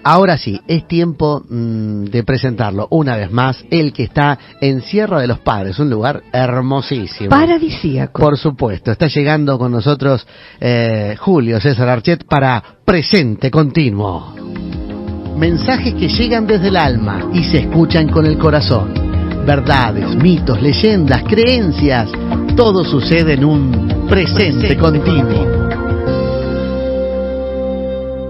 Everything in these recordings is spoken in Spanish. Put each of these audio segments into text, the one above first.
Ahora sí, es tiempo de presentarlo una vez más, el que está en Sierra de los Padres, un lugar hermosísimo. Paradisíaco. Por supuesto, está llegando con nosotros Julio César Archet para Presente Continuo. Mensajes que llegan desde el alma y se escuchan con el corazón. Verdades, mitos, leyendas, creencias, todo sucede en un Presente Continuo.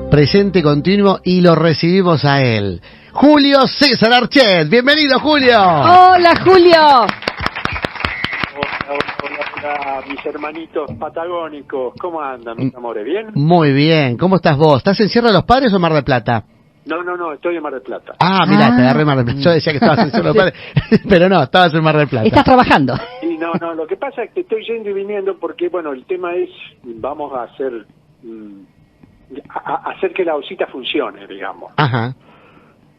Presente Continuo y lo recibimos a él, Julio César Archet. Bienvenido, Julio. Hola, Julio. Hola, mis hermanitos patagónicos. ¿Cómo andan, mis amores? ¿Bien? Muy bien. ¿Cómo estás vos? ¿Estás en Sierra de los Padres o Mar del Plata? No, estoy en Mar del Plata. Mirá, te agarré en Mar del Plata. Yo decía que estabas en Sierra de los Padres, pero no, estabas en Mar del Plata. Estás trabajando. Sí, no, lo que pasa es que estoy yendo y viniendo porque, bueno, el tema es, vamos a hacer... hacer que la osita funcione, digamos. Ajá.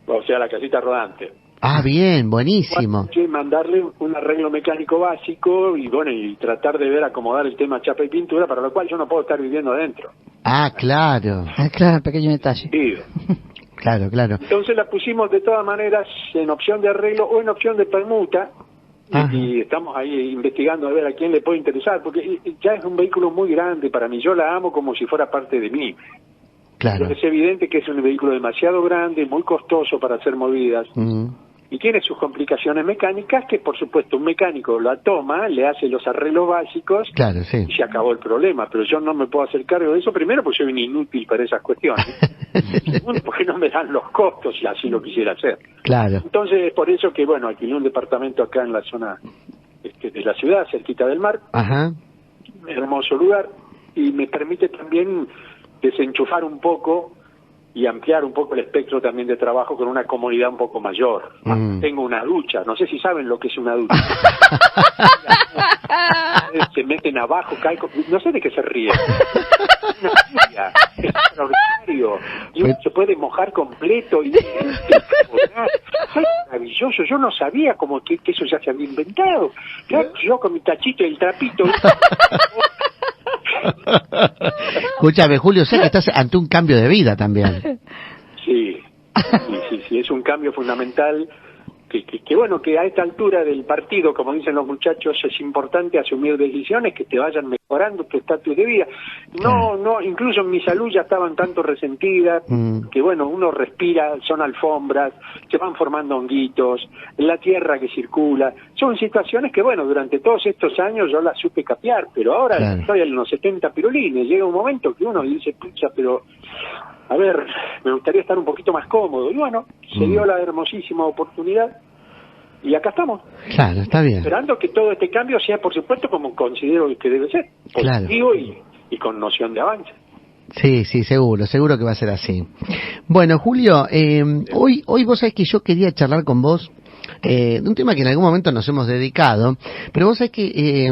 O sea, la casita rodante. Bien, buenísimo. Bueno, mandarle un arreglo mecánico básico y bueno, y tratar de ver acomodar el tema chapa y pintura, para lo cual yo no puedo estar viviendo adentro. Claro. Claro, pequeño detalle. Sí. Claro. Entonces la pusimos de todas maneras en opción de arreglo o en opción de permuta. Y estamos ahí investigando a ver a quién le puede interesar, porque ya es un vehículo muy grande para mí. Yo la amo como si fuera parte de mí. Claro. Pero es evidente que es un vehículo demasiado grande, muy costoso para hacer movidas. Y tiene sus complicaciones mecánicas que, por supuesto, un mecánico la toma, le hace los arreglos básicos. Claro, sí. Y se acabó el problema. Pero yo no me puedo hacer cargo de eso. Primero, porque soy un inútil para esas cuestiones. Segundo, porque no me dan los costos si así lo quisiera hacer. Claro. Entonces, es por eso que, bueno, alquilé un departamento acá en la zona de la ciudad, cerquita del mar. Ajá. Hermoso lugar. Y me permite también desenchufar un poco y ampliar un poco el espectro también de trabajo con una comodidad un poco mayor. Tengo una ducha, no sé si saben lo que es una ducha. Se meten abajo, caen, no sé de qué se ríen. Una lluvia, es extraordinario. Y uno se puede mojar completo y es maravilloso. Yo no sabía como que eso ya se había inventado. Yo con mi tachito y el trapito. Escúchame, Julio, sé que estás ante un cambio de vida también. Sí, es un cambio fundamental que bueno, que a esta altura del partido, como dicen los muchachos, es importante asumir decisiones que te vayan mejorando tu estatus de vida. No, incluso en mi salud ya estaban tanto resentidas, que bueno, uno respira, son alfombras, se van formando honguitos, la tierra que circula, son situaciones que bueno, durante todos estos años yo las supe capear, pero ahora estoy en los 70 pirulines, llega un momento que uno dice, pucha, pero a ver, me gustaría estar un poquito más cómodo. Y bueno, se dio la hermosísima oportunidad y acá estamos. Claro, está bien. Esperando que todo este cambio sea, por supuesto, como considero que debe ser. Positivo y con noción de avance. Sí, seguro que va a ser así. Bueno, Julio, hoy vos sabés que yo quería charlar con vos de un tema que en algún momento nos hemos dedicado, pero vos sabés que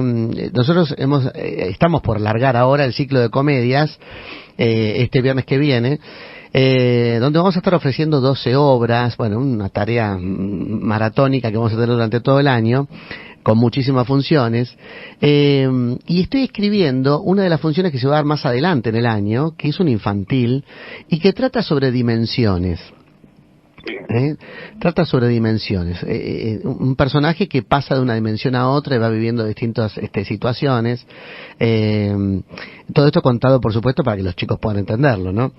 nosotros estamos por largar ahora el ciclo de comedias este viernes que viene, donde vamos a estar ofreciendo 12 obras, bueno, una tarea maratónica que vamos a tener durante todo el año, con muchísimas funciones, y estoy escribiendo una de las funciones que se va a dar más adelante en el año, que es un infantil, y que trata sobre dimensiones. Trata sobre dimensiones, un personaje que pasa de una dimensión a otra y va viviendo distintas situaciones, todo esto contado por supuesto para que los chicos puedan entenderlo, ¿no?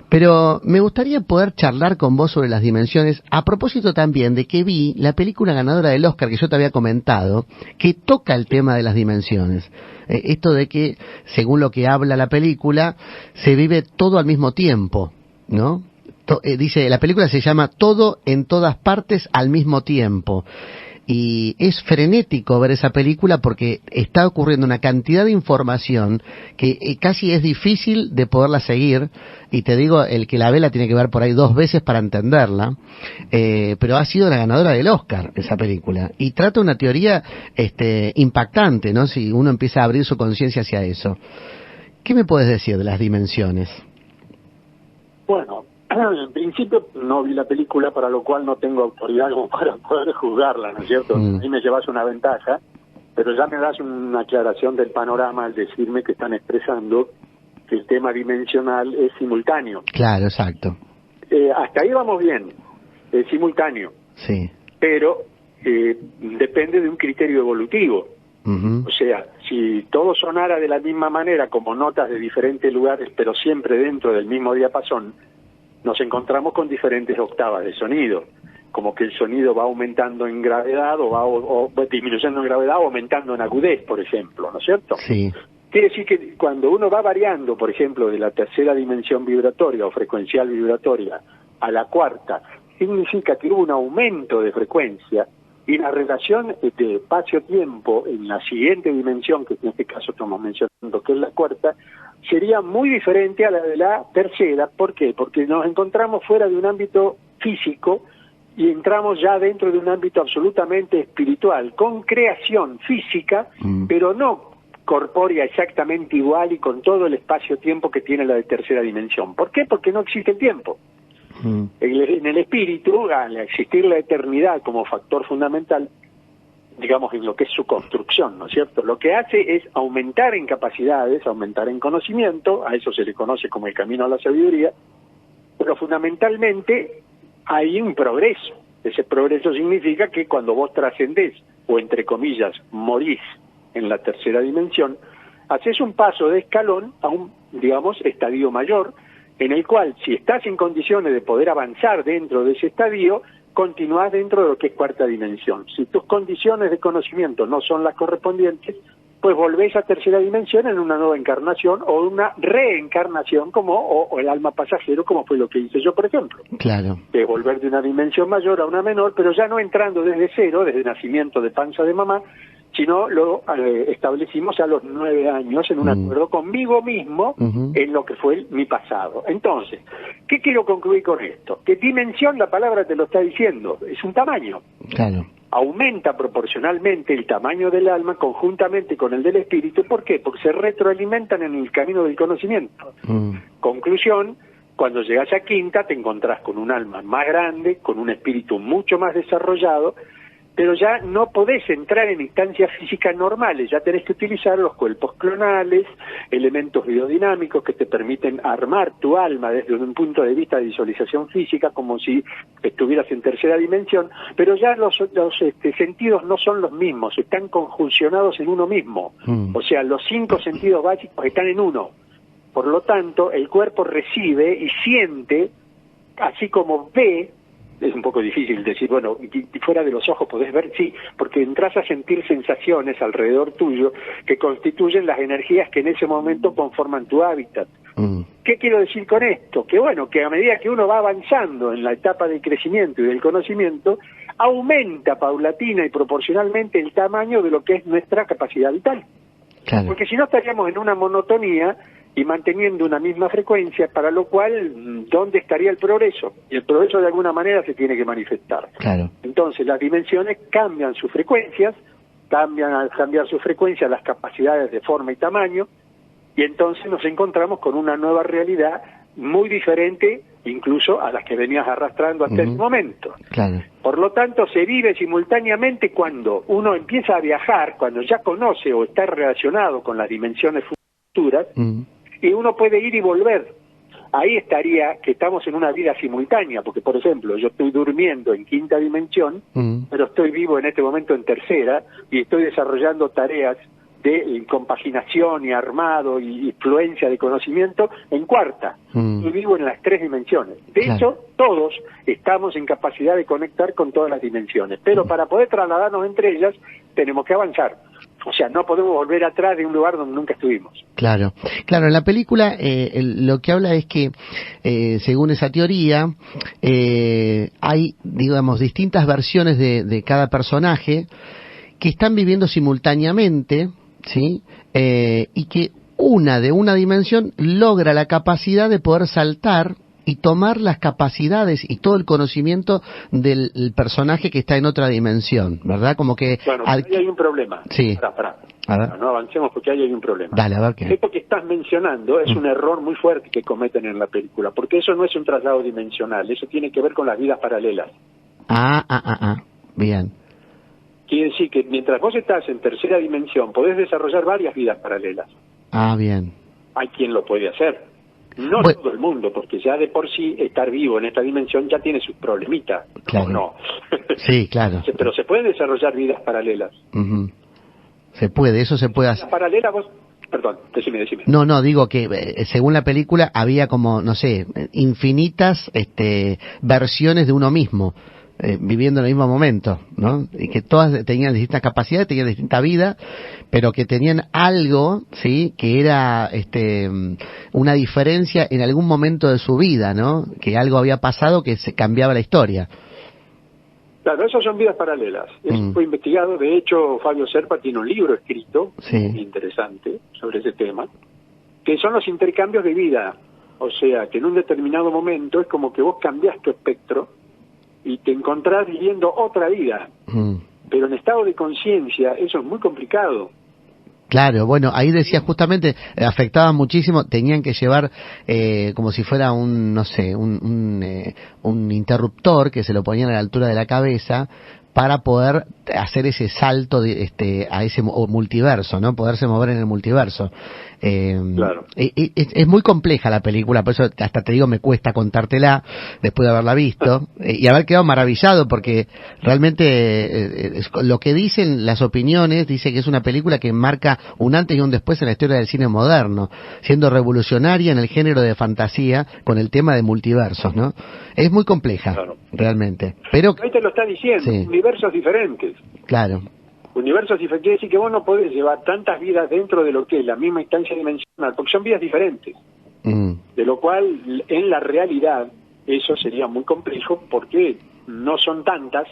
Pero me gustaría poder charlar con vos sobre las dimensiones, a propósito también de que vi la película ganadora del Oscar que yo te había comentado, que toca el tema de las dimensiones. Esto de que, según lo que habla la película, se vive todo al mismo tiempo, ¿no? Dice, la película se llama Todo en todas partes al mismo tiempo. Y es frenético ver esa película porque está ocurriendo una cantidad de información que casi es difícil de poderla seguir. Y te digo, el que la ve la tiene que ver por ahí 2 veces para entenderla. Pero ha sido la ganadora del Oscar esa película. Y trata una teoría impactante, ¿no? Si uno empieza a abrir su conciencia hacia eso. ¿Qué me puedes decir de las dimensiones? Bueno, en principio no vi la película, para lo cual no tengo autoridad como para poder juzgarla, ¿no es cierto? Ahí me llevas una ventaja, pero ya me das una aclaración del panorama al decirme que están expresando que el tema dimensional es simultáneo. Claro, exacto. Hasta ahí vamos bien, es simultáneo, Sí. pero depende de un criterio evolutivo. O sea, si todo sonara de la misma manera como notas de diferentes lugares, pero siempre dentro del mismo diapasón, nos encontramos con diferentes octavas de sonido, como que el sonido va aumentando en gravedad o va disminuyendo en gravedad o aumentando en agudez, por ejemplo, ¿no es cierto? Sí. Quiere decir que cuando uno va variando, por ejemplo, de la tercera dimensión vibratoria o frecuencial vibratoria a la cuarta, significa que hubo un aumento de frecuencia y la relación de espacio-tiempo en la siguiente dimensión, que en este caso estamos mencionando que es la cuarta, sería muy diferente a la de la tercera. ¿Por qué? Porque nos encontramos fuera de un ámbito físico y entramos ya dentro de un ámbito absolutamente espiritual, con creación física, pero no corpórea exactamente igual y con todo el espacio-tiempo que tiene la de tercera dimensión. ¿Por qué? Porque no existe el tiempo. En el espíritu, al existir la eternidad como factor fundamental, digamos, en lo que es su construcción, ¿no es cierto? Lo que hace es aumentar en capacidades, aumentar en conocimiento, a eso se le conoce como el camino a la sabiduría, pero fundamentalmente hay un progreso. Ese progreso significa que cuando vos trascendés, o entre comillas, morís en la tercera dimensión, haces un paso de escalón a un, digamos, estadio mayor, en el cual, si estás en condiciones de poder avanzar dentro de ese estadio, continúas dentro de lo que es cuarta dimensión. Si tus condiciones de conocimiento no son las correspondientes, pues volvés a tercera dimensión en una nueva encarnación o una reencarnación o el alma pasajero, como fue lo que hice yo, por ejemplo. Claro. De volver de una dimensión mayor a una menor, pero ya no entrando desde cero, desde nacimiento de panza de mamá, sino lo establecimos a los 9 años en un acuerdo conmigo mismo en lo que fue mi pasado. Entonces, ¿qué quiero concluir con esto? Que dimensión, la palabra te lo está diciendo, es un tamaño. Claro. Aumenta proporcionalmente el tamaño del alma conjuntamente con el del espíritu. ¿Por qué? Porque se retroalimentan en el camino del conocimiento. Conclusión, cuando llegas a quinta te encontrás con un alma más grande, con un espíritu mucho más desarrollado, pero ya no podés entrar en instancias físicas normales, ya tenés que utilizar los cuerpos clonales, elementos biodinámicos que te permiten armar tu alma desde un punto de vista de visualización física, como si estuvieras en tercera dimensión, pero ya los sentidos no son los mismos, están conjuncionados en uno mismo, o sea, los 5 sentidos básicos están en uno, por lo tanto, el cuerpo recibe y siente, así como ve. Es un poco difícil decir, bueno, y fuera de los ojos podés ver, sí, porque entras a sentir sensaciones alrededor tuyo que constituyen las energías que en ese momento conforman tu hábitat. ¿Qué quiero decir con esto? Que bueno, que a medida que uno va avanzando en la etapa del crecimiento y del conocimiento, aumenta paulatina y proporcionalmente el tamaño de lo que es nuestra capacidad vital. Claro. Porque si no estaríamos en una monotonía y manteniendo una misma frecuencia, para lo cual, ¿dónde estaría el progreso? Y el progreso de alguna manera se tiene que manifestar. Claro. Entonces, las dimensiones cambian sus frecuencias, al cambiar sus frecuencias las capacidades de forma y tamaño, y entonces nos encontramos con una nueva realidad muy diferente incluso a las que venías arrastrando hasta el momento. Claro. Por lo tanto, se vive simultáneamente cuando uno empieza a viajar, cuando ya conoce o está relacionado con las dimensiones futuras, y uno puede ir y volver. Ahí estaría que estamos en una vida simultánea, porque por ejemplo, yo estoy durmiendo en quinta dimensión, pero estoy vivo en este momento en tercera, y estoy desarrollando tareas de compaginación y armado y influencia de conocimiento en cuarta. Y vivo en las 3 dimensiones. De hecho, todos estamos en capacidad de conectar con todas las dimensiones, pero para poder trasladarnos entre ellas, tenemos que avanzar. O sea, no podemos volver atrás de un lugar donde nunca estuvimos. Claro, claro. En la película lo que habla es que, según esa teoría, hay, digamos, distintas versiones de cada personaje que están viviendo simultáneamente, ¿sí? Y que una de una dimensión logra la capacidad de poder saltar y tomar las capacidades y todo el conocimiento del personaje que está en otra dimensión, ¿verdad? Como que... Bueno, ahí hay un problema. Sí. Pará. No avancemos porque ahí hay un problema. Dale, a ver qué. Esto que estás mencionando es un error muy fuerte que cometen en la película, porque eso no es un traslado dimensional, eso tiene que ver con las vidas paralelas. Bien. Quiere decir que mientras vos estás en tercera dimensión, podés desarrollar varias vidas paralelas. Bien. Hay quien lo puede hacer. No Bueno, todo el mundo, porque ya de por sí estar vivo en esta dimensión ya tiene sus problemitas. Claro. No. sí, claro. Pero se pueden desarrollar vidas paralelas. Ujú. Se puede, eso se puede hacer. Vidas paralelas, vos... Perdón, decime. No, digo que según la película había como, no sé, infinitas versiones de uno mismo, viviendo en el mismo momento, ¿no? Y que todas tenían distintas capacidades, tenían distinta vida, pero que tenían algo, ¿sí? Que era una diferencia en algún momento de su vida, ¿no? Que algo había pasado que se cambiaba la historia. Claro, esas son vidas paralelas. Eso fue investigado. De hecho, Fabio Serpa tiene un libro escrito, Sí. muy interesante, sobre ese tema, que son los intercambios de vida. O sea, que en un determinado momento es como que vos cambiás tu espectro y te encontrás viviendo otra vida. Pero en estado de conciencia eso es muy complicado. Claro, bueno, ahí decía justamente, afectaba muchísimo, tenían que llevar como si fuera un, no sé, un interruptor que se lo ponían a la altura de la cabeza para poder hacer ese salto a ese multiverso, ¿no? Poderse mover en el multiverso. Claro. Es muy compleja la película, por eso hasta te digo me cuesta contártela después de haberla visto y haber quedado maravillado porque realmente lo que dicen las opiniones dice que es una película que marca un antes y un después en la historia del cine moderno, siendo revolucionaria en el género de fantasía con el tema de multiversos, ¿no? Es muy compleja, Claro. realmente, pero Ahí te lo está diciendo, Sí. universos diferentes. claro. Universos diferentes quiere decir que vos no podés llevar tantas vidas dentro de lo que es la misma instancia dimensional, porque son vidas diferentes. De lo cual, en la realidad, eso sería muy complejo porque no son tantas.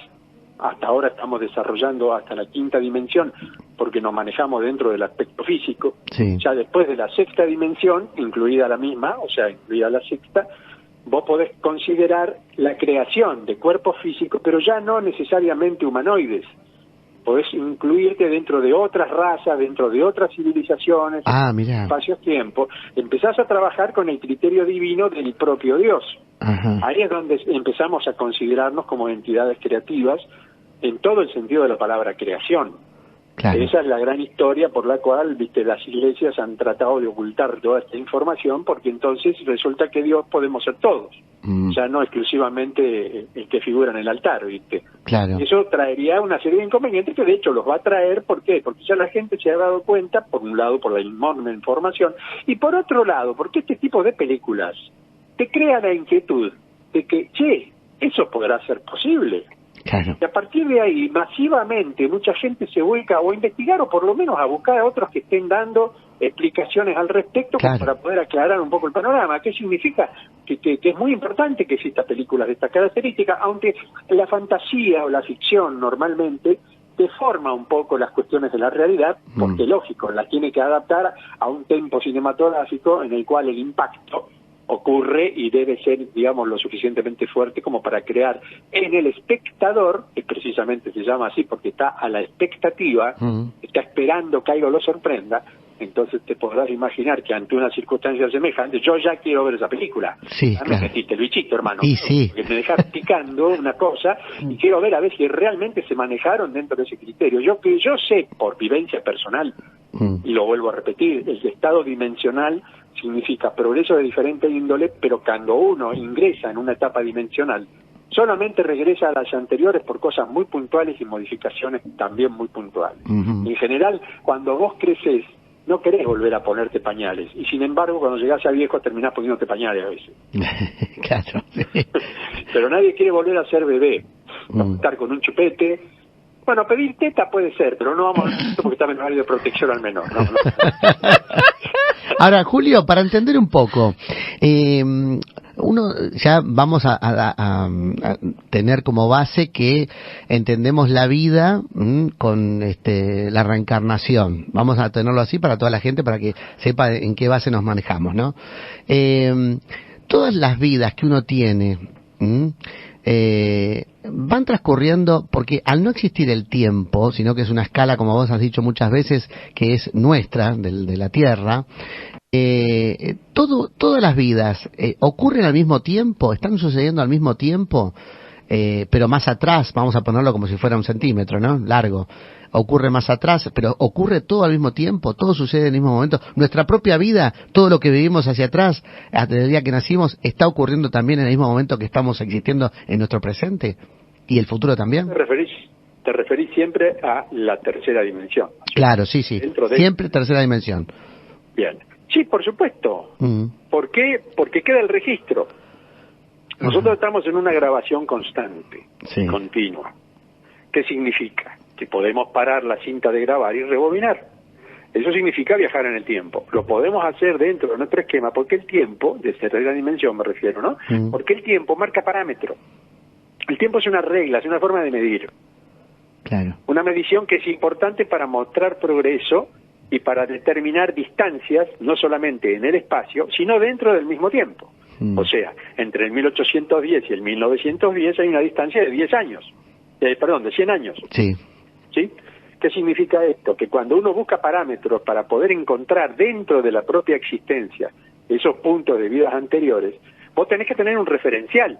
Hasta ahora estamos desarrollando hasta la quinta dimensión porque nos manejamos dentro del aspecto físico. Sí. Ya después de la sexta dimensión, incluida la misma, o sea, incluida la sexta, vos podés considerar la creación de cuerpos físicos, pero ya no necesariamente humanoides. Podés incluirte dentro de otras razas, dentro de otras civilizaciones, Mirá. espacio-tiempo. Empezás a trabajar con el criterio divino del propio Dios. Ajá. Ahí es donde empezamos a considerarnos como entidades creativas en todo el sentido de la palabra creación. Claro. Esa es la gran historia por la cual, viste, las iglesias han tratado de ocultar toda esta información, porque entonces resulta que Dios podemos ser todos, ya no exclusivamente el que figura en el altar, viste. Claro. Eso traería una serie de inconvenientes que de hecho los va a traer, ¿por qué? Porque ya la gente se ha dado cuenta, por un lado por la enorme información, y por otro lado, porque este tipo de películas te crea la inquietud de que, che, eso podrá ser posible. Claro. Y a partir de ahí, masivamente, mucha gente se vuelca o a investigar o por lo menos a buscar a otros que estén dando explicaciones al respecto, Claro. para poder aclarar un poco el panorama. ¿Qué significa? Que es muy importante que exista películas de esta característica, aunque la fantasía o la ficción normalmente deforma un poco las cuestiones de la realidad, porque lógico, la tiene que adaptar a un tempo cinematográfico en el cual el impacto ocurre y debe ser, digamos, lo suficientemente fuerte como para crear en el espectador, que precisamente se llama así porque está a la expectativa, está esperando que algo lo sorprenda. Entonces te podrás imaginar que ante una circunstancia semejante, yo ya quiero ver esa película. Sí, Ya me claro. metiste el bichito, hermano. Y sí. Porque me dejas picando una cosa y quiero ver a ver si realmente se manejaron dentro de ese criterio. Yo sé por vivencia personal, y lo vuelvo a repetir, el estado dimensional significa progreso de diferente índole, pero cuando uno ingresa en una etapa dimensional, solamente regresa a las anteriores por cosas muy puntuales y modificaciones también muy puntuales. En general, cuando vos creces, no querés volver a ponerte pañales, y sin embargo, cuando llegás a viejo terminás poniéndote pañales a veces. Claro. Sí. Pero nadie quiere volver a ser bebé, estar con un chupete. Bueno, pedir teta puede ser, pero no vamos a hacer esto porque está en horario de protección al menor. No. Ahora, Julio, para entender un poco, uno ya vamos a tener como base que entendemos la vida con la reencarnación. Vamos a tenerlo así para toda la gente, para que sepa en qué base nos manejamos, ¿no? Todas las vidas que uno tiene van transcurriendo, porque al no existir el tiempo, sino que es una escala, como vos has dicho muchas veces, que es nuestra, de la Tierra, todas las vidas ocurren al mismo tiempo, están sucediendo al mismo tiempo. pero más atrás, vamos a ponerlo como si fuera 1 centímetro, ¿no? Largo. Ocurre más atrás, pero ocurre todo al mismo tiempo, todo sucede en el mismo momento. Nuestra propia vida, todo lo que vivimos hacia atrás, hasta el día que nacimos, está ocurriendo también en el mismo momento que estamos existiendo en nuestro presente. ¿Y el futuro también? Te referís siempre a la tercera dimensión. Claro, sí. Siempre tercera dimensión. Bien. Sí, por supuesto. ¿Por qué? Porque queda el registro. Nosotros estamos en una grabación constante, continua. ¿Qué significa? Que podemos parar la cinta de grabar y rebobinar. Eso significa viajar en el tiempo. Lo podemos hacer dentro de nuestro esquema, porque el tiempo, de tercera dimensión me refiero, ¿no? Porque el tiempo marca parámetro. El tiempo es una regla, es una forma de medir. Claro. Una medición que es importante para mostrar progreso y para determinar distancias, no solamente en el espacio, sino dentro del mismo tiempo. O sea, entre el 1810 y el 1910 hay una distancia de 10 años. De 100 años. Sí. ¿Sí? ¿Qué significa esto? Que cuando uno busca parámetros para poder encontrar dentro de la propia existencia esos puntos de vidas anteriores, vos tenés que tener un referencial.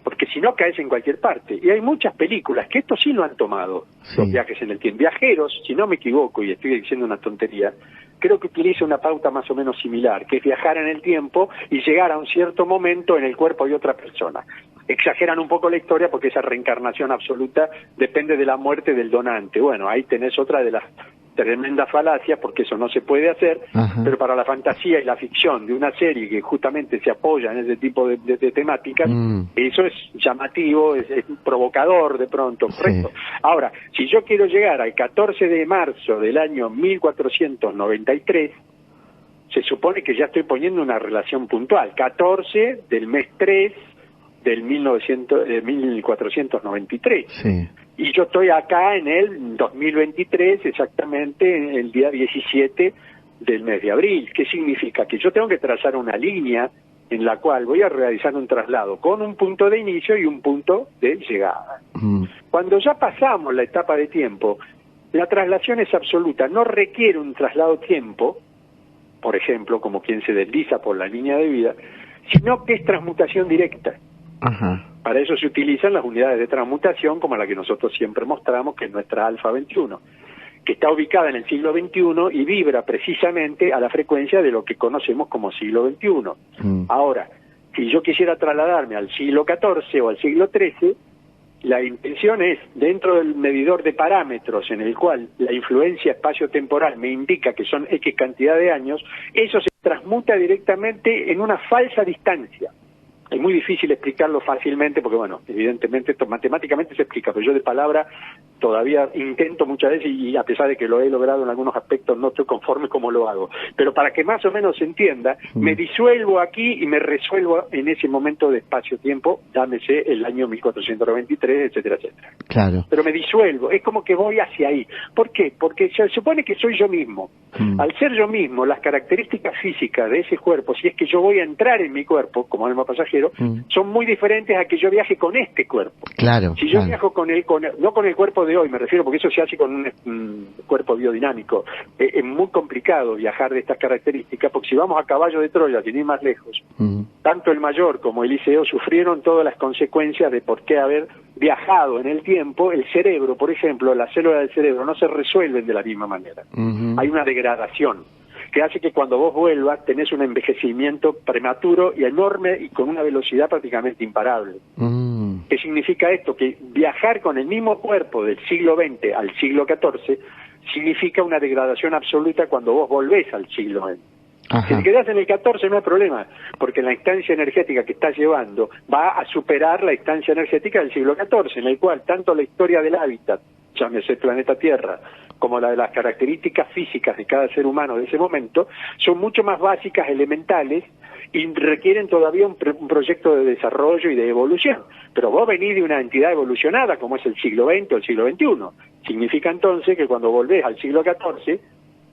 Porque si no caes en cualquier parte. Y hay muchas películas que esto sí lo han tomado, los viajes en el tiempo. Viajeros, si no me equivoco y estoy diciendo una tontería, creo que utiliza una pauta más o menos similar, que es viajar en el tiempo y llegar a un cierto momento en el cuerpo de otra persona. Exageran un poco la historia porque esa reencarnación absoluta depende de la muerte del donante. Bueno, ahí tenés otra de las tremendas falacias, porque eso no se puede hacer, pero para la fantasía y la ficción de una serie que justamente se apoya en ese tipo de temáticas, eso es llamativo, es provocador de pronto, correcto. Ahora, si yo quiero llegar al 14 de marzo del año 1493, se supone que ya estoy poniendo una relación puntual, 14 del mes 3 del 1493. Sí. Y yo estoy acá en el 2023, exactamente el día 17 del mes de abril. ¿Qué significa? Que yo tengo que trazar una línea en la cual voy a realizar un traslado con un punto de inicio y un punto de llegada. Cuando ya pasamos la etapa de tiempo, la traslación es absoluta, no requiere un traslado tiempo, por ejemplo, como quien se desliza por la línea de vida, sino que es transmutación directa. Para eso se utilizan las unidades de transmutación como la que nosotros siempre mostramos, que es nuestra Alfa 21, que está ubicada en el siglo XXI y vibra precisamente a la frecuencia de lo que conocemos como siglo XXI. Ahora, si yo quisiera trasladarme al siglo XIV o al siglo XIII, la intención es, dentro del medidor de parámetros en el cual la influencia espacio-temporal me indica que son X cantidad de años, eso se transmuta directamente en una falsa distancia. Es muy difícil explicarlo fácilmente porque, bueno, evidentemente esto matemáticamente se explica, pero yo de palabra todavía intento muchas veces y a pesar de que lo he logrado en algunos aspectos no estoy conforme como lo hago. Pero para que más o menos se entienda, me disuelvo aquí y me resuelvo en ese momento de espacio-tiempo, llámese el año 1493, etcétera, etcétera. Claro. Pero me disuelvo, es como que voy hacia ahí. ¿Por qué? Porque se supone que soy yo mismo. Al ser yo mismo, las características físicas de ese cuerpo, si es que yo voy a entrar en mi cuerpo como alma pasajero, son muy diferentes a que yo viaje con este cuerpo. Claro. Si yo viajo no con el cuerpo de hoy, me refiero, porque eso se hace con un cuerpo biodinámico. Es muy complicado viajar de estas características, porque si vamos a caballo de Troya, sin ir más lejos, tanto el Mayor como Eliseo sufrieron todas las consecuencias de por qué haber viajado en el tiempo. El cerebro, por ejemplo, las células del cerebro no se resuelven de la misma manera. Hay una degradación que hace que cuando vos vuelvas tenés un envejecimiento prematuro y enorme y con una velocidad prácticamente imparable. ¿Qué significa esto? Que viajar con el mismo cuerpo del siglo XX al siglo XIV significa una degradación absoluta cuando vos volvés al siglo XX. Si te quedás en el 14 no hay problema, porque la instancia energética que estás llevando va a superar la instancia energética del siglo XIV, en el cual tanto la historia del hábitat, llámese planeta Tierra, como la de las características físicas de cada ser humano de ese momento, son mucho más básicas, elementales, y requieren todavía un proyecto de desarrollo y de evolución. Pero vos venís de una entidad evolucionada, como es el siglo XX o el siglo XXI. Significa entonces que cuando volvés al siglo XIV,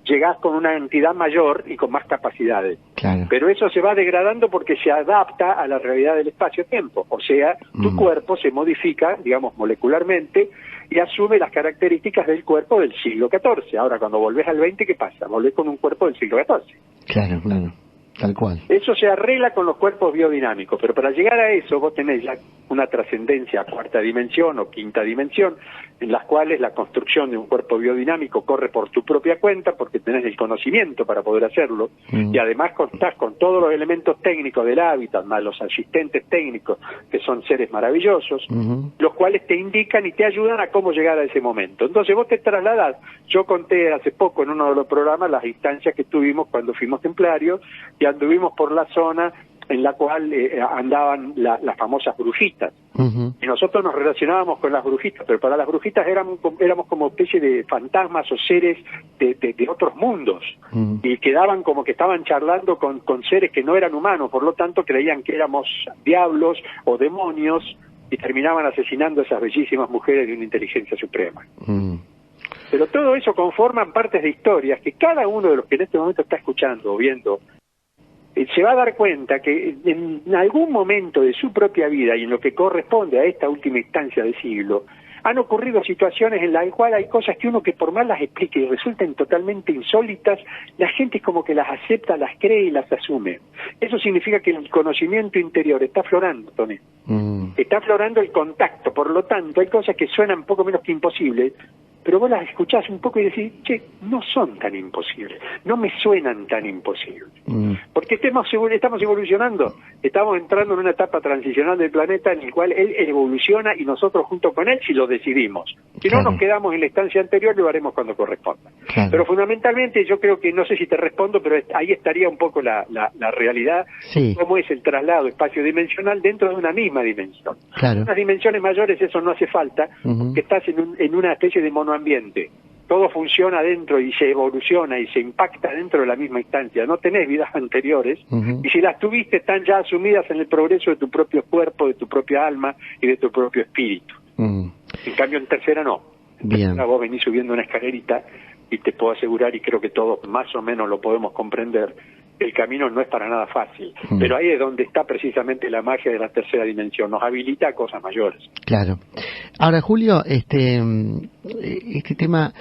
llegás con una entidad mayor y con más capacidades. Claro. Pero eso se va degradando porque se adapta a la realidad del espacio-tiempo. O sea, tu cuerpo se modifica, digamos, molecularmente, y asume las características del cuerpo del siglo XIV. Ahora, cuando volvés al XX, ¿qué pasa? Volvés con un cuerpo del siglo XIV. Claro, claro. Tal cual. Eso se arregla con los cuerpos biodinámicos, pero para llegar a eso vos tenés ya una trascendencia a cuarta dimensión o quinta dimensión, en las cuales la construcción de un cuerpo biodinámico corre por tu propia cuenta, porque tenés el conocimiento para poder hacerlo, y además contás con todos los elementos técnicos del hábitat, más los asistentes técnicos, que son seres maravillosos, los cuales te indican y te ayudan a cómo llegar a ese momento. Entonces vos te trasladás. Yo conté hace poco en uno de los programas las instancias que tuvimos cuando fuimos templarios, y anduvimos por la zona en la cual andaban las famosas brujitas. Y nosotros nos relacionábamos con las brujitas, pero para las brujitas éramos como especie de fantasmas o seres de otros mundos, y quedaban como que estaban charlando con seres que no eran humanos, por lo tanto creían que éramos diablos o demonios, y terminaban asesinando a esas bellísimas mujeres de una inteligencia suprema. Pero todo eso conforman partes de historias que cada uno de los que en este momento está escuchando o viendo se va a dar cuenta que en algún momento de su propia vida y en lo que corresponde a esta última instancia del siglo, han ocurrido situaciones en las cuales hay cosas que uno, que por más las explique y resulten totalmente insólitas, la gente como que las acepta, las cree y las asume. Eso significa que el conocimiento interior está aflorando, Tony. Está aflorando el contacto, por lo tanto hay cosas que suenan poco menos que imposibles, pero vos las escuchás un poco y decís, che, no son tan imposibles, no me suenan tan imposibles. Porque estamos evolucionando, estamos entrando en una etapa transicional del planeta en el cual él evoluciona y nosotros junto con él si lo decidimos. Si no nos quedamos en la estancia anterior, lo haremos cuando corresponda. Pero fundamentalmente yo creo que, no sé si te respondo, pero ahí estaría un poco la realidad, cómo es el traslado espacio-dimensional dentro de una misma dimensión. En unas dimensiones mayores eso no hace falta, porque estás en una especie de monoambiente. Todo funciona dentro y se evoluciona y se impacta dentro de la misma instancia. No tenés vidas anteriores, y si las tuviste están ya asumidas en el progreso de tu propio cuerpo, de tu propia alma y de tu propio espíritu. En cambio en tercera no. En tercera vos venís subiendo una escalerita y te puedo asegurar, y creo que todos más o menos lo podemos comprender, el camino no es para nada fácil, pero ahí es donde está precisamente la magia de la tercera dimensión, nos habilita a cosas mayores. Claro. Ahora, Julio, este tema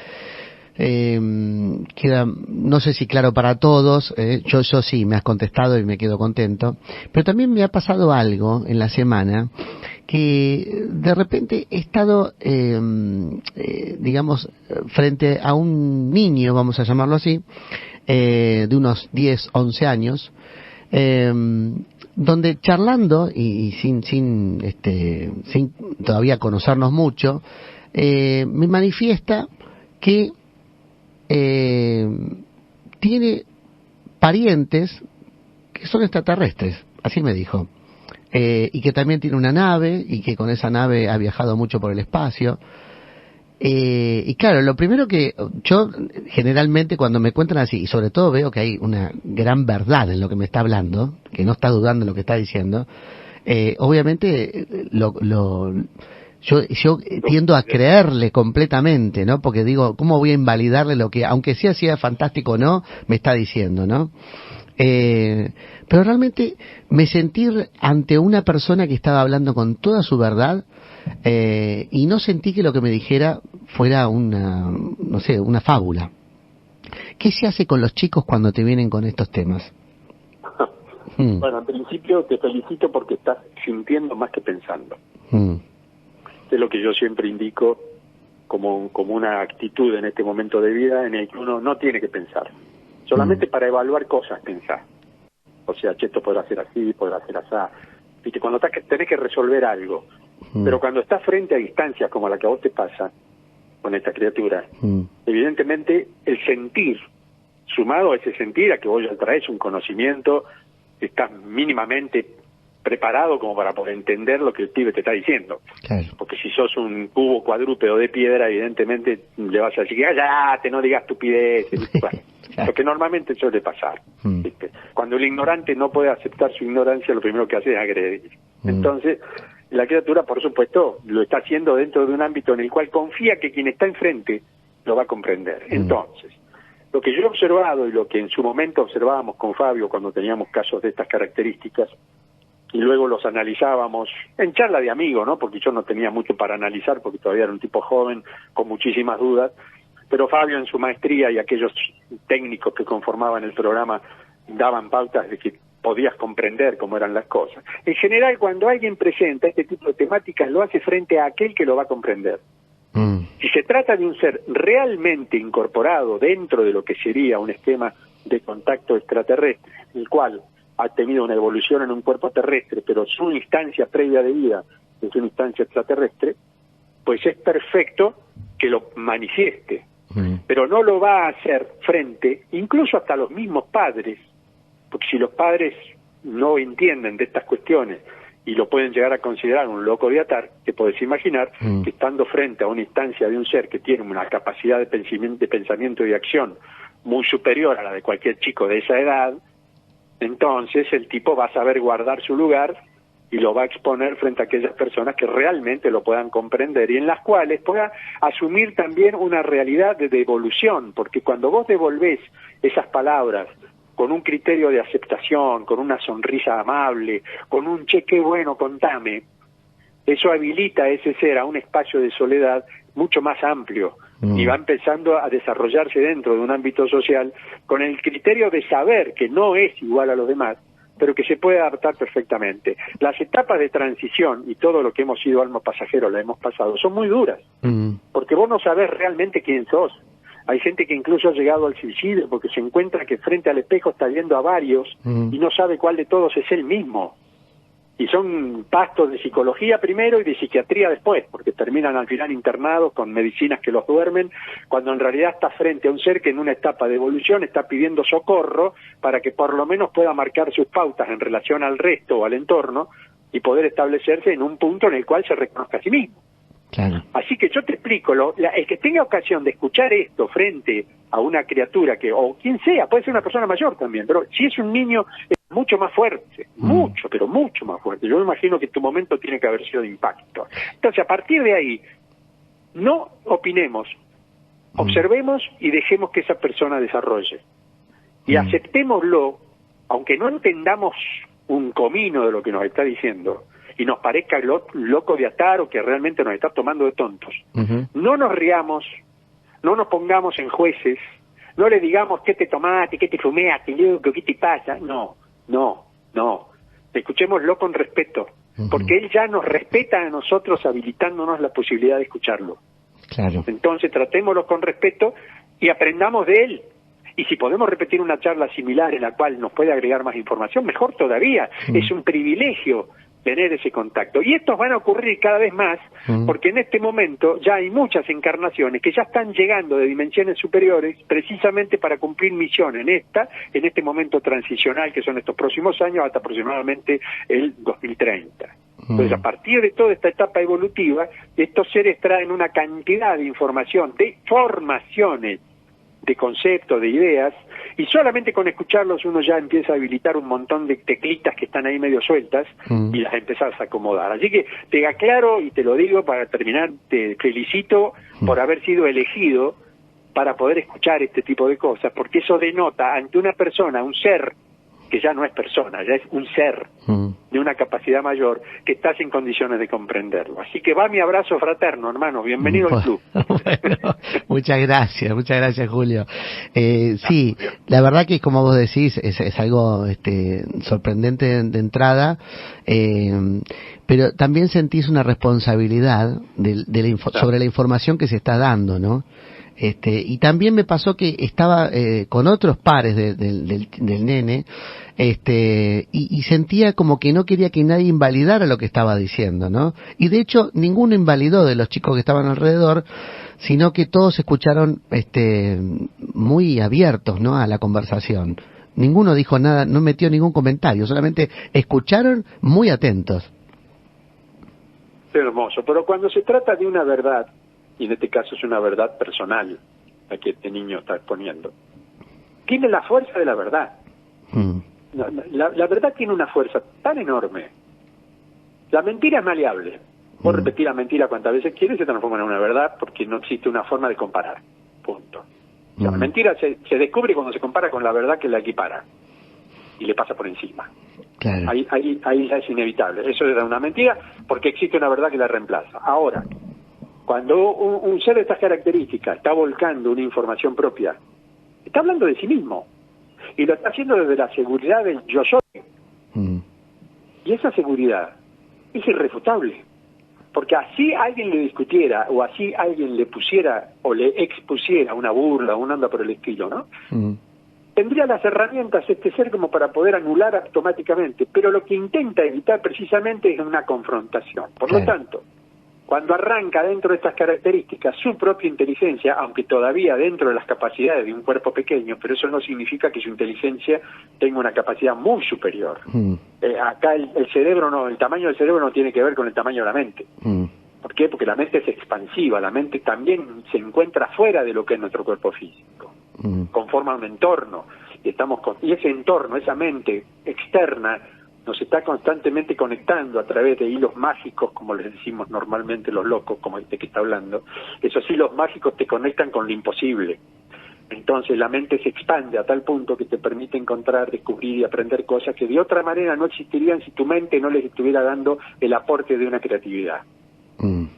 queda, no sé si claro para todos, yo sí, me has contestado y me quedo contento, pero también me ha pasado algo en la semana, que de repente he estado, digamos, frente a un niño, vamos a llamarlo así, de unos 10, 11 años, donde charlando y sin todavía conocernos mucho, me manifiesta que tiene parientes que son extraterrestres, así me dijo, y que también tiene una nave y que con esa nave ha viajado mucho por el espacio. Y claro, lo primero que yo generalmente cuando me cuentan así, y sobre todo veo que hay una gran verdad en lo que me está hablando, que no está dudando en lo que está diciendo, obviamente yo tiendo a creerle completamente, ¿no? Porque digo, ¿cómo voy a invalidarle lo que, aunque sea fantástico o no, me está diciendo, ¿no? Pero realmente me sentí ante una persona que estaba hablando con toda su verdad, y no sentí que lo que me dijera fuera una fábula. ¿Qué se hace con los chicos cuando te vienen con estos temas? Bueno, en principio te felicito porque estás sintiendo más que pensando. Es lo que yo siempre indico como una actitud en este momento de vida en el que uno no tiene que pensar. Solamente para evaluar cosas pensar. O sea, che, esto podrá ser así, podrá ser así. Viste, cuando tenés que resolver algo. Pero cuando estás frente a distancias como la que a vos te pasa con esta criatura, evidentemente el sentir, sumado a ese sentir a que vos ya traes un conocimiento, estás mínimamente preparado como para poder entender lo que el pibe te está diciendo. Claro. Porque si sos un cubo cuadrúpedo de piedra, evidentemente le vas a decir, cállate, no digas estupideces. Bueno, claro. Lo que normalmente suele pasar. ¿Viste? Cuando el ignorante no puede aceptar su ignorancia, lo primero que hace es agredir. Entonces, la criatura, por supuesto, lo está haciendo dentro de un ámbito en el cual confía que quien está enfrente lo va a comprender. Entonces, lo que yo he observado y lo que en su momento observábamos con Fabio cuando teníamos casos de estas características, y luego los analizábamos en charla de amigo, ¿no? Porque yo no tenía mucho para analizar, porque todavía era un tipo joven, con muchísimas dudas, pero Fabio en su maestría y aquellos técnicos que conformaban el programa daban pautas de que podías comprender cómo eran las cosas. En general, cuando alguien presenta este tipo de temáticas, lo hace frente a aquel que lo va a comprender. Si se trata de un ser realmente incorporado dentro de lo que sería un esquema de contacto extraterrestre, el cual ha tenido una evolución en un cuerpo terrestre, pero su instancia previa de vida es una instancia extraterrestre, pues es perfecto que lo manifieste, pero no lo va a hacer frente, incluso hasta los mismos padres, porque si los padres no entienden de estas cuestiones y lo pueden llegar a considerar un loco de atar, te podés imaginar que estando frente a una instancia de un ser que tiene una capacidad de pensamiento y de acción muy superior a la de cualquier chico de esa edad, entonces el tipo va a saber guardar su lugar y lo va a exponer frente a aquellas personas que realmente lo puedan comprender y en las cuales pueda asumir también una realidad de devolución, porque cuando vos devolvés esas palabras con un criterio de aceptación, con una sonrisa amable, con un che, qué bueno, contame, eso habilita a ese ser a un espacio de soledad mucho más amplio y va empezando a desarrollarse dentro de un ámbito social con el criterio de saber que no es igual a los demás, pero que se puede adaptar perfectamente. Las etapas de transición y todo lo que hemos sido alma pasajero, la hemos pasado, son muy duras, porque vos no sabés realmente quién sos. Hay gente que incluso ha llegado al suicidio porque se encuentra que frente al espejo está viendo a varios y no sabe cuál de todos es él mismo. Y son pastos de psicología primero y de psiquiatría después, porque terminan al final internados con medicinas que los duermen, cuando en realidad está frente a un ser que en una etapa de evolución está pidiendo socorro para que por lo menos pueda marcar sus pautas en relación al resto o al entorno y poder establecerse en un punto en el cual se reconozca a sí mismo. Claro. Así que yo te explico, el que tenga ocasión de escuchar esto frente a una criatura que, o quien sea, puede ser una persona mayor también, pero si es un niño es mucho más fuerte, mucho, pero mucho más fuerte. Yo me imagino que tu momento tiene que haber sido de impacto. Entonces, a partir de ahí, no opinemos, observemos y dejemos que esa persona desarrolle. Y aceptémoslo, aunque no entendamos un comino de lo que nos está diciendo, y nos parezca loco de atar o que realmente nos está tomando de tontos. No nos riamos, no nos pongamos en jueces, no le digamos qué te tomaste, qué te fumeaste, loco, qué te pasa. No. Escuchémoslo con respeto, porque él ya nos respeta a nosotros habilitándonos la posibilidad de escucharlo. Claro. Entonces tratémoslo con respeto y aprendamos de él. Y si podemos repetir una charla similar en la cual nos puede agregar más información, mejor todavía. Es un privilegio tener ese contacto. Y estos van a ocurrir cada vez más, porque en este momento ya hay muchas encarnaciones que ya están llegando de dimensiones superiores precisamente para cumplir misión en este momento transicional que son estos próximos años hasta aproximadamente el 2030. Entonces, a partir de toda esta etapa evolutiva, estos seres traen una cantidad de información, de formaciones, de conceptos, de ideas, y solamente con escucharlos uno ya empieza a habilitar un montón de teclitas que están ahí medio sueltas y las empezás a acomodar. Así que te aclaro y te lo digo para terminar, te felicito por haber sido elegido para poder escuchar este tipo de cosas, porque eso denota ante una persona, un ser, que ya no es persona, ya es un ser de una capacidad mayor, que estás en condiciones de comprenderlo. Así que va mi abrazo fraterno, hermano, bienvenido al club. Bueno, muchas gracias Julio. Sí, la verdad que como vos decís, es algo sorprendente de entrada, pero también sentís una responsabilidad sobre la información que se está dando, ¿no? Y también me pasó que estaba con otros pares del nene, y sentía como que no quería que nadie invalidara lo que estaba diciendo, ¿no? Y de hecho ninguno invalidó de los chicos que estaban alrededor, sino que todos escucharon muy abiertos, ¿no?, a la conversación. Ninguno dijo nada, no metió ningún comentario, solamente escucharon muy atentos. Es hermoso, pero cuando se trata de una verdad, y en este caso es una verdad personal la que este niño está exponiendo, tiene la fuerza de la verdad. La verdad tiene una fuerza tan enorme. La mentira es maleable. Vos repetir la mentira cuantas veces quieres, se transforma en una verdad porque no existe una forma de comparar. Punto. O sea, la mentira se descubre cuando se compara con la verdad que la equipara y le pasa por encima. Claro. Ahí ya es inevitable. Eso era una mentira porque existe una verdad que la reemplaza. Ahora, cuando un ser de estas características está volcando una información propia, está hablando de sí mismo. Y lo está haciendo desde la seguridad del yo soy. Y esa seguridad es irrefutable. Porque así alguien le discutiera, o así alguien le pusiera, o le expusiera una burla, una onda por el estilo, ¿no? Tendría las herramientas este ser como para poder anular automáticamente, pero lo que intenta evitar precisamente es una confrontación. Por lo tanto, cuando arranca dentro de estas características su propia inteligencia, aunque todavía dentro de las capacidades de un cuerpo pequeño, pero eso no significa que su inteligencia tenga una capacidad muy superior. Acá el cerebro no, el tamaño del cerebro no tiene que ver con el tamaño de la mente. ¿Por qué? Porque la mente es expansiva, la mente también se encuentra fuera de lo que es nuestro cuerpo físico, conforma un entorno, y ese entorno, esa mente externa, nos está constantemente conectando a través de hilos mágicos, como les decimos normalmente los locos, como este que está hablando. Esos hilos mágicos te conectan con lo imposible. Entonces la mente se expande a tal punto que te permite encontrar, descubrir y aprender cosas que de otra manera no existirían si tu mente no les estuviera dando el aporte de una creatividad.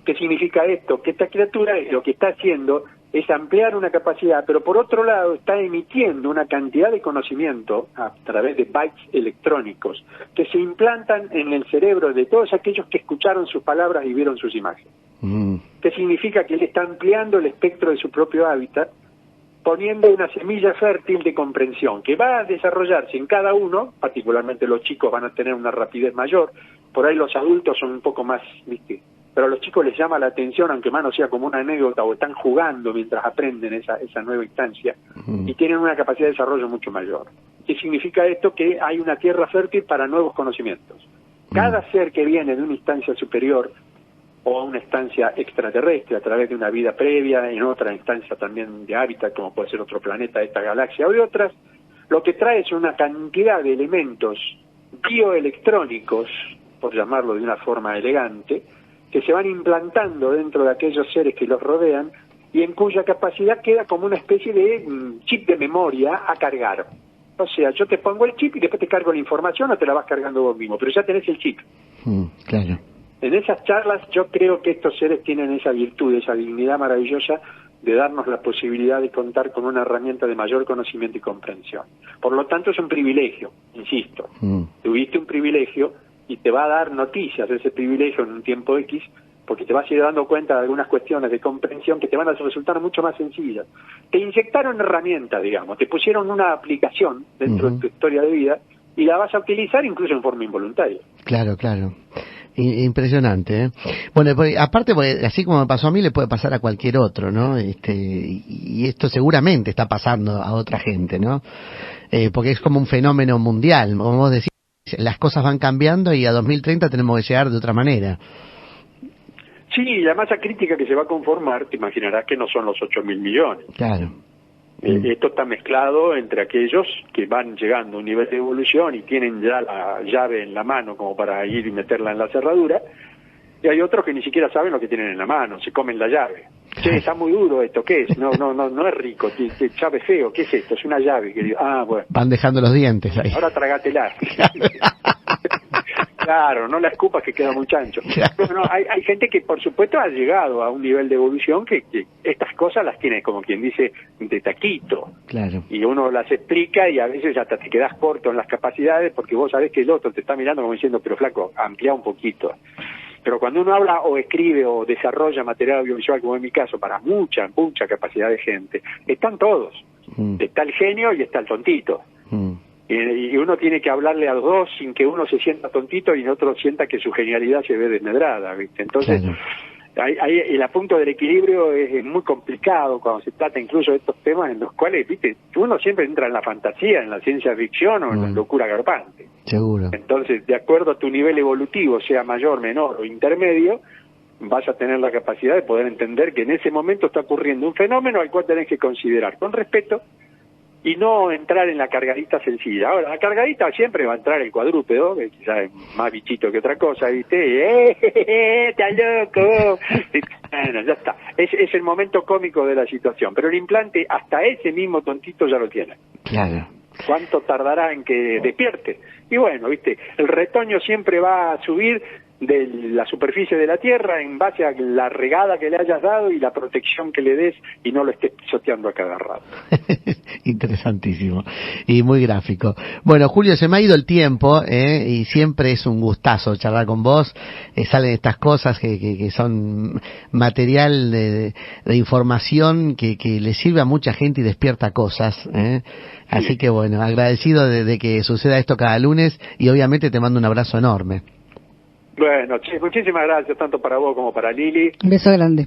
¿Qué significa esto? Que esta criatura lo que está haciendo es ampliar una capacidad, pero por otro lado está emitiendo una cantidad de conocimiento a través de bytes electrónicos que se implantan en el cerebro de todos aquellos que escucharon sus palabras y vieron sus imágenes. ¿Qué significa? Que él está ampliando el espectro de su propio hábitat, poniendo una semilla fértil de comprensión que va a desarrollarse en cada uno. Particularmente los chicos van a tener una rapidez mayor, por ahí los adultos son un poco más, ¿viste? Pero a los chicos les llama la atención, aunque más no sea como una anécdota, o están jugando mientras aprenden esa nueva instancia, y tienen una capacidad de desarrollo mucho mayor. ¿Qué significa esto? Que hay una tierra fértil para nuevos conocimientos. Cada ser que viene de una instancia superior o una instancia extraterrestre a través de una vida previa, en otra instancia también de hábitat, como puede ser otro planeta de esta galaxia o de otras, lo que trae es una cantidad de elementos bioelectrónicos, por llamarlo de una forma elegante, que se van implantando dentro de aquellos seres que los rodean y en cuya capacidad queda como una especie de chip de memoria a cargar. O sea, yo te pongo el chip y después te cargo la información o te la vas cargando vos mismo, pero ya tenés el chip. Claro. En esas charlas yo creo que estos seres tienen esa virtud, esa dignidad maravillosa de darnos la posibilidad de contar con una herramienta de mayor conocimiento y comprensión. Por lo tanto es un privilegio, insisto. Tuviste un privilegio y te va a dar noticias de ese privilegio en un tiempo X, porque te vas a ir dando cuenta de algunas cuestiones de comprensión que te van a resultar mucho más sencillas. Te inyectaron herramientas, digamos, te pusieron una aplicación dentro de tu historia de vida y la vas a utilizar incluso en forma involuntaria. Claro, claro. Impresionante, ¿eh? Bueno, aparte, así como me pasó a mí, le puede pasar a cualquier otro, ¿no? Y esto seguramente está pasando a otra gente, ¿no? Porque es como un fenómeno mundial, como vos decís, las cosas van cambiando y a 2030 tenemos que llegar de otra manera. Sí, la masa crítica que se va a conformar, te imaginarás que no son los 8.000 millones. Claro. Esto está mezclado entre aquellos que van llegando a un nivel de evolución y tienen ya la llave en la mano como para ir y meterla en la cerradura, y hay otros que ni siquiera saben lo que tienen en la mano, se comen la llave. Che, está muy duro esto, ¿qué es? No es rico, llave feo, ¿qué es esto? Es una llave, querido. Bueno. Van dejando los dientes ahí. Ahora tragátela. Claro, no la escupas que queda muy chancho. No, hay gente que por supuesto ha llegado a un nivel de evolución que estas cosas las tiene, como quien dice, de taquito. Claro. Y uno las explica y a veces hasta te quedas corto en las capacidades porque vos sabés que el otro te está mirando como diciendo, pero flaco, amplía un poquito. Pero cuando uno habla o escribe o desarrolla material audiovisual, como en mi caso, para mucha capacidad de gente, están todos. Está el genio y está el tontito. Y uno tiene que hablarle a los dos sin que uno se sienta tontito y el otro sienta que su genialidad se ve desmedrada, ¿viste? Entonces, ahí el apunto del equilibrio es muy complicado cuando se trata incluso de estos temas en los cuales, ¿viste? Uno siempre entra en la fantasía, en la ciencia ficción o en la locura galopante. Seguro. Entonces, de acuerdo a tu nivel evolutivo, sea mayor, menor o intermedio, vas a tener la capacidad de poder entender que en ese momento está ocurriendo un fenómeno al cual tenés que considerar con respeto y no entrar en la cargadita sencilla. Ahora, la cargadita siempre va a entrar el cuadrúpedo, que quizás es más bichito que otra cosa, ¿viste? ¡Está loco! Bueno, ya está. Es el momento cómico de la situación. Pero el implante, hasta ese mismo tontito ya lo tiene. Claro. ¿Cuánto tardará en que despierte? Y bueno, ¿viste? El retoño siempre va a subir de la superficie de la tierra en base a la regada que le hayas dado y la protección que le des y no lo estés pisoteando a cada rato. Interesantísimo y muy gráfico. Bueno, Julio, se me ha ido el tiempo y siempre es un gustazo charlar con vos. Salen estas cosas que son material de información que le sirve a mucha gente y despierta cosas. Así que bueno, agradecido de que suceda esto cada lunes y obviamente te mando un abrazo enorme. Bueno, muchísimas gracias, tanto para vos como para Lili. Un beso grande.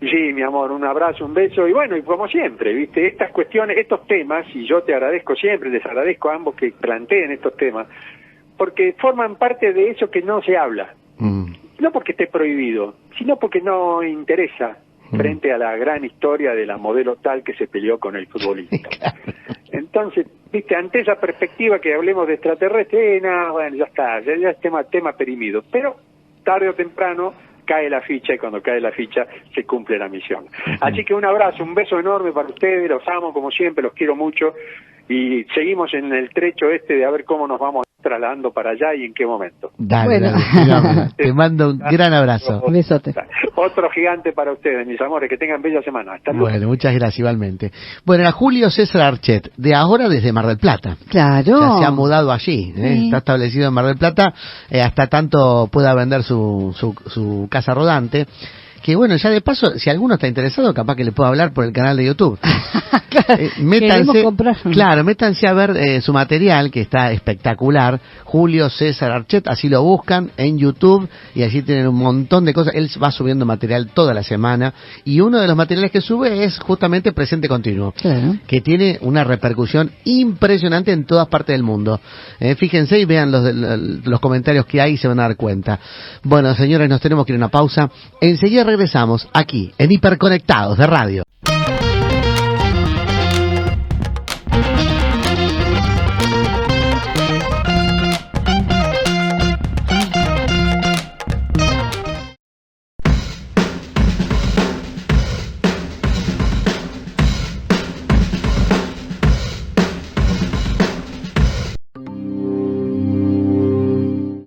Sí, mi amor, un abrazo, un beso, y bueno, y como siempre, viste, estas cuestiones, estos temas, y yo te agradezco siempre, les agradezco a ambos que planteen estos temas, porque forman parte de eso que no se habla. No porque esté prohibido, sino porque no interesa frente a la gran historia de la modelo tal que se peleó con el futbolista. Entonces, viste, ante esa perspectiva que hablemos de extraterrestres, bueno, ya está, ya es tema perimido. Pero tarde o temprano cae la ficha y cuando cae la ficha se cumple la misión. Así que un abrazo, un beso enorme para ustedes, los amo como siempre, los quiero mucho y seguimos en el trecho de a ver cómo nos vamos trasladando para allá y en qué momento. Dale, bueno. dale, te mando un gran abrazo. Un besote. Otro gigante para ustedes, mis amores, que tengan bella semana. Hasta luego. Bueno, muchas gracias igualmente. Bueno, era Julio César Archet, de ahora desde Mar del Plata. Claro. Ya se ha mudado allí, Sí. Está establecido en Mar del Plata, hasta tanto pueda vender su casa rodante. Que bueno, ya de paso, si alguno está interesado, capaz que le puedo hablar por el canal de YouTube. Queremos comprar. Claro, métanse a ver su material, que está espectacular. Julio César Archet, así lo buscan en YouTube y allí tienen un montón de cosas. Él va subiendo material toda la semana y uno de los materiales que sube es justamente Presente Continuo, Claro. que tiene una repercusión impresionante en todas partes del mundo. Fíjense y vean los comentarios que hay y se van a dar cuenta. Bueno, señores, nos tenemos que ir a una pausa. Enseguida regresamos aquí en Hiperconectados de Radio.